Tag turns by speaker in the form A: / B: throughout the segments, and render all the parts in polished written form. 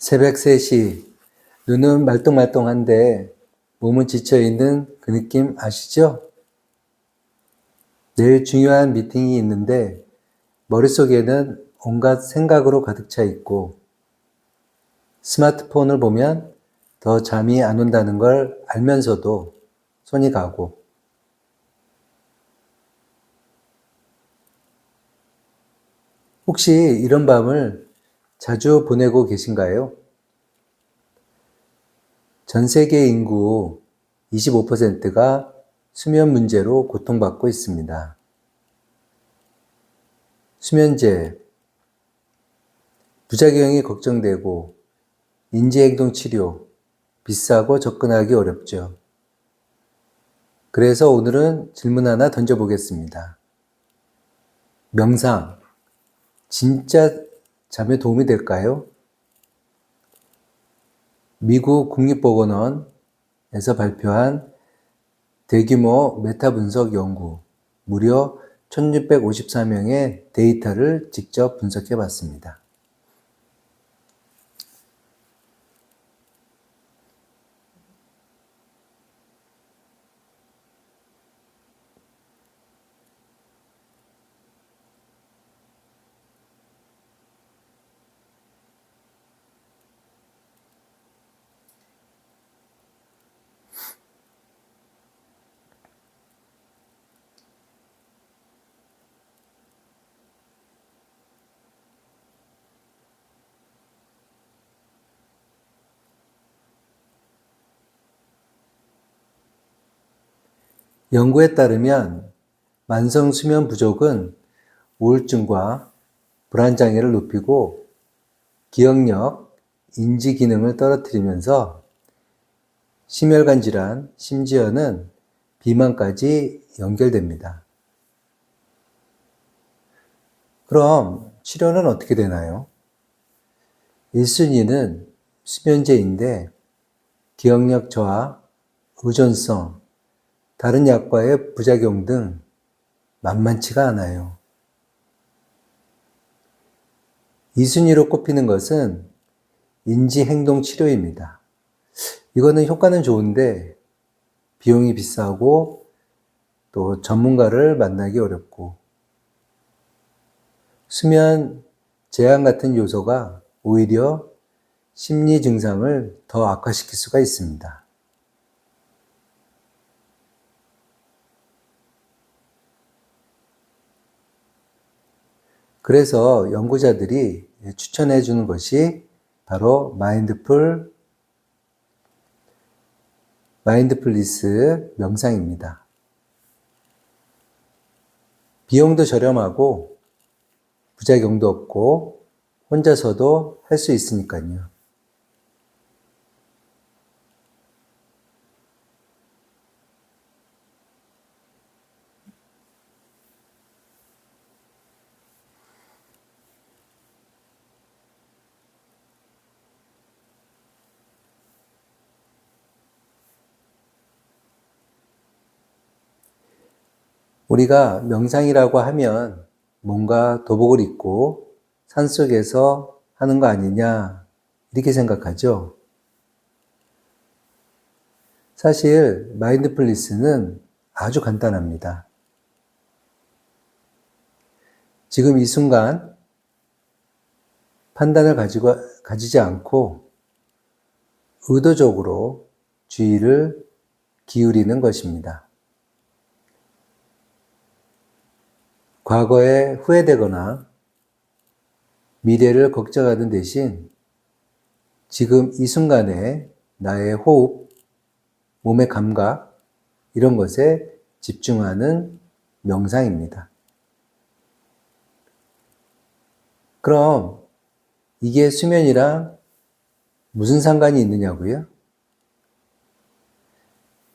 A: 새벽 3시, 눈은 말똥말똥한데 몸은 지쳐있는 그 느낌 아시죠? 내일 중요한 미팅이 있는데 머릿속에는 온갖 생각으로 가득 차 있고 스마트폰을 보면 더 잠이 안 온다는 걸 알면서도 손이 가고 혹시 이런 밤을 자주 보내고 계신가요? 전 세계 인구 25%가 수면 문제로 고통받고 있습니다. 수면제, 부작용이 걱정되고 인지행동 치료, 비싸고 접근하기 어렵죠. 그래서 오늘은 질문 하나 던져보겠습니다. 명상, 진짜 잠에 도움이 될까요? 미국 국립보건원에서 발표한 대규모 메타 분석 연구, 무려 1654명의 데이터를 직접 분석해 봤습니다. 연구에 따르면 만성 수면 부족은 우울증과 불안장애를 높이고 기억력, 인지 기능을 떨어뜨리면서 심혈관 질환, 심지어는 비만까지 연결됩니다. 그럼 치료는 어떻게 되나요? 1순위는 수면제인데 기억력 저하, 의존성, 다른 약과의 부작용 등 만만치가 않아요. 2순위로 꼽히는 것은 인지행동 치료입니다. 이거는 효과는 좋은데 비용이 비싸고 또 전문가를 만나기 어렵고 수면 제한 같은 요소가 오히려 심리 증상을 더 악화시킬 수가 있습니다. 그래서 연구자들이 추천해 주는 것이 바로 마인드풀리스 명상입니다. 비용도 저렴하고 부작용도 없고 혼자서도 할 수 있으니까요. 우리가 명상이라고 하면 뭔가 도복을 입고 산속에서 하는 거 아니냐 이렇게 생각하죠. 사실 마인드풀리스는 아주 간단합니다. 지금 이 순간 판단을 가지지 않고 의도적으로 주의를 기울이는 것입니다. 과거에 후회되거나 미래를 걱정하는 대신 지금 이 순간에 나의 호흡, 몸의 감각, 이런 것에 집중하는 명상입니다. 그럼 이게 수면이랑 무슨 상관이 있느냐고요?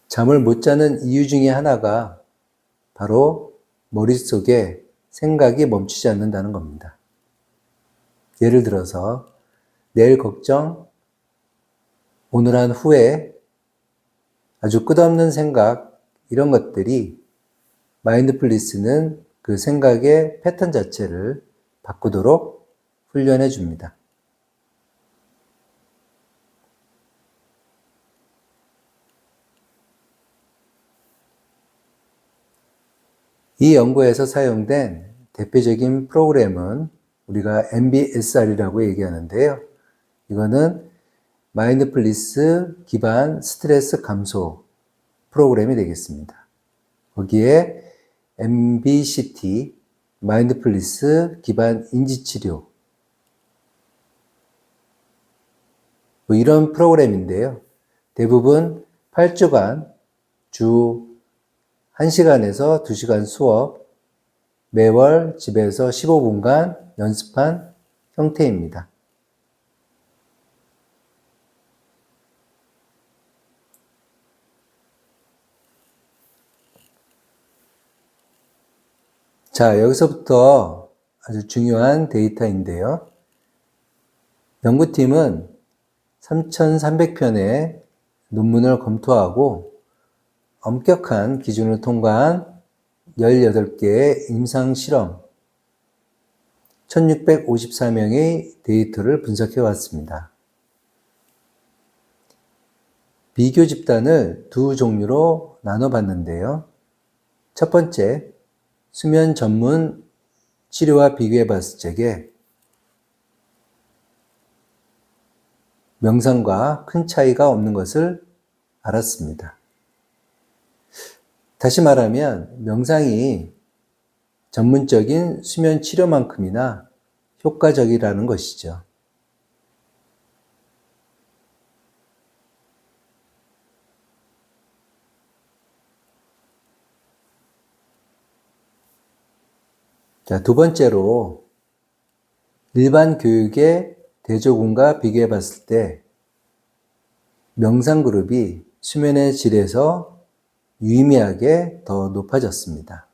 A: 잠을 못 자는 이유 중에 하나가 바로 머릿속에 생각이 멈추지 않는다는 겁니다. 예를 들어서 내일 걱정, 오늘 한 후회, 아주 끝없는 생각 이런 것들이 마인드풀리스는 그 생각의 패턴 자체를 바꾸도록 훈련해 줍니다. 이 연구에서 사용된 대표적인 프로그램은 우리가 MBSR이라고 얘기하는데요. 이거는 마인드풀니스 기반 스트레스 감소 프로그램이 되겠습니다. 거기에 MBCT, 마인드풀니스 기반 인지치료, 뭐 이런 프로그램인데요. 대부분 8주간 주 1시간에서 2시간 수업, 매월 집에서 15분간 연습한 형태입니다. 자, 여기서부터 아주 중요한 데이터인데요. 연구팀은 3,300편의 논문을 검토하고 엄격한 기준을 통과한 18개의 임상 실험, 1,654명의 데이터를 분석해 왔습니다. 비교 집단을 두 종류로 나눠봤는데요. 첫 번째, 수면 전문 치료와 비교해 봤을 적에 명상과 큰 차이가 없는 것을 알았습니다. 다시 말하면 명상이 전문적인 수면 치료만큼이나 효과적이라는 것이죠. 자, 두 번째로 일반 교육의 대조군과 비교해 봤을 때 명상 그룹이 수면의 질에서 유의미하게 더 높아졌습니다.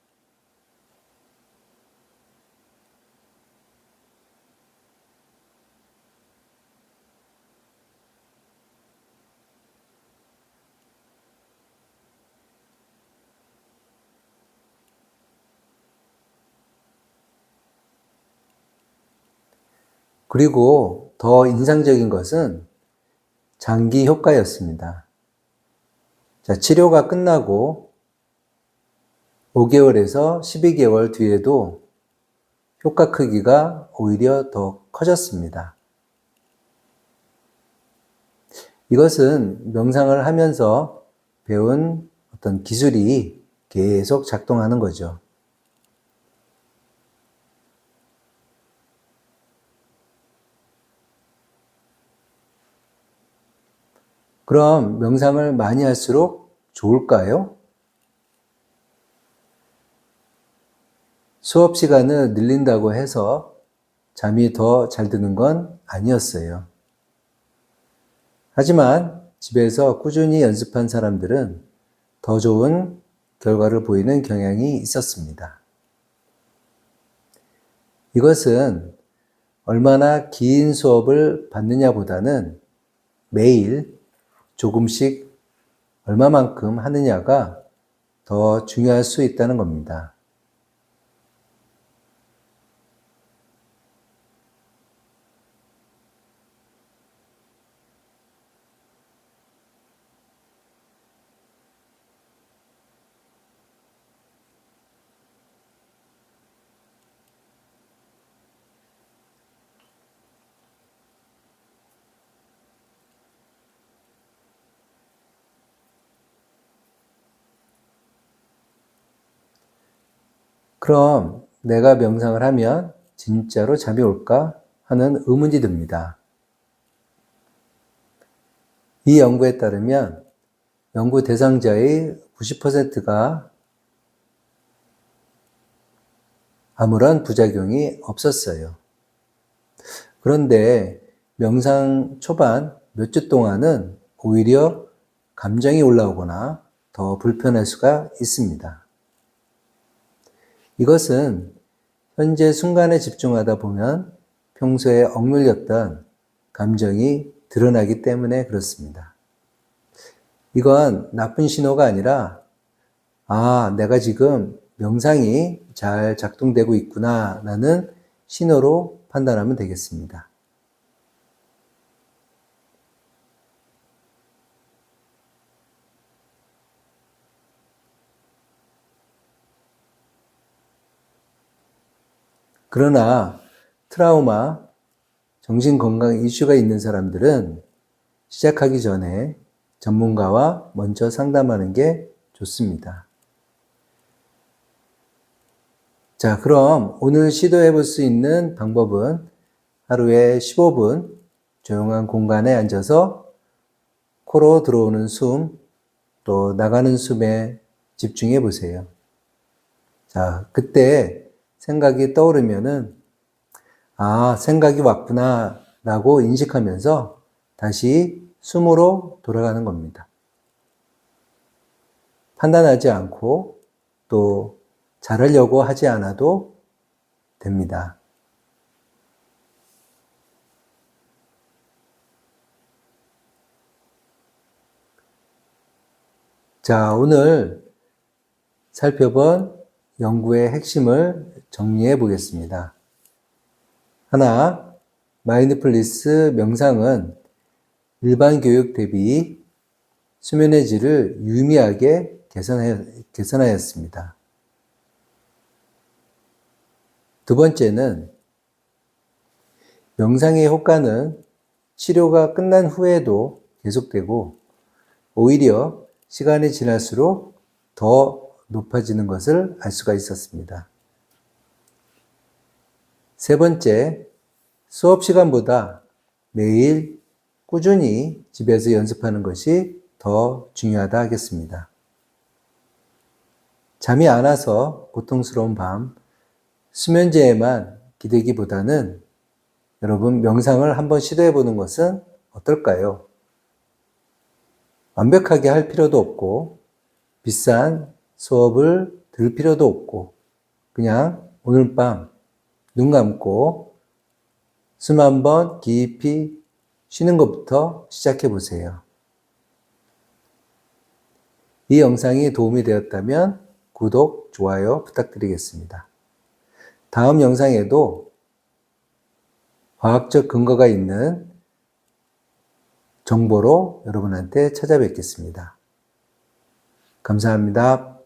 A: 그리고 더 인상적인 것은 장기 효과였습니다. 자, 치료가 끝나고 5개월에서 12개월 뒤에도 효과 크기가 오히려 더 커졌습니다. 이것은 명상을 하면서 배운 어떤 기술이 계속 작동하는 거죠. 그럼 명상을 많이 할수록 좋을까요? 수업 시간을 늘린다고 해서 잠이 더 잘 드는 건 아니었어요. 하지만 집에서 꾸준히 연습한 사람들은 더 좋은 결과를 보이는 경향이 있었습니다. 이것은 얼마나 긴 수업을 받느냐보다는 매일 조금씩 얼마만큼 하느냐가 더 중요할 수 있다는 겁니다. 그럼 내가 명상을 하면 진짜로 잠이 올까 하는 의문이 듭니다. 이 연구에 따르면 연구 대상자의 90%가 아무런 부작용이 없었어요. 그런데 명상 초반 몇 주 동안은 오히려 감정이 올라오거나 더 불편할 수가 있습니다. 이것은 현재 순간에 집중하다 보면 평소에 억눌렸던 감정이 드러나기 때문에 그렇습니다. 이건 나쁜 신호가 아니라, 내가 지금 명상이 잘 작동되고 있구나 라는 신호로 판단하면 되겠습니다. 그러나 트라우마, 정신건강 이슈가 있는 사람들은 시작하기 전에 전문가와 먼저 상담하는 게 좋습니다. 자, 그럼 오늘 시도해 볼 수 있는 방법은 하루에 15분 조용한 공간에 앉아서 코로 들어오는 숨, 또 나가는 숨에 집중해 보세요. 자, 그때 생각이 떠오르면은, 생각이 왔구나 라고 인식하면서 다시 숨으로 돌아가는 겁니다. 판단하지 않고 또 잘하려고 하지 않아도 됩니다. 자, 오늘 살펴본 연구의 핵심을 정리해 보겠습니다. 하나, 마인드풀니스 명상은 일반 교육 대비 수면의 질을 유의미하게 개선하였습니다. 두 번째는 명상의 효과는 치료가 끝난 후에도 계속되고 오히려 시간이 지날수록 더 높아지는 것을 알 수가 있었습니다. 세 번째, 수업 시간보다 매일 꾸준히 집에서 연습하는 것이 더 중요하다 하겠습니다. 잠이 안 와서 고통스러운 밤, 수면제에만 기대기보다는 여러분 명상을 한번 시도해 보는 것은 어떨까요? 완벽하게 할 필요도 없고 비싼 수업을 들을 필요도 없고 그냥 오늘 밤 눈 감고 숨 한번 깊이 쉬는 것부터 시작해 보세요. 이 영상이 도움이 되었다면 구독, 좋아요 부탁드리겠습니다. 다음 영상에도 과학적 근거가 있는 정보로 여러분한테 찾아뵙겠습니다. 감사합니다.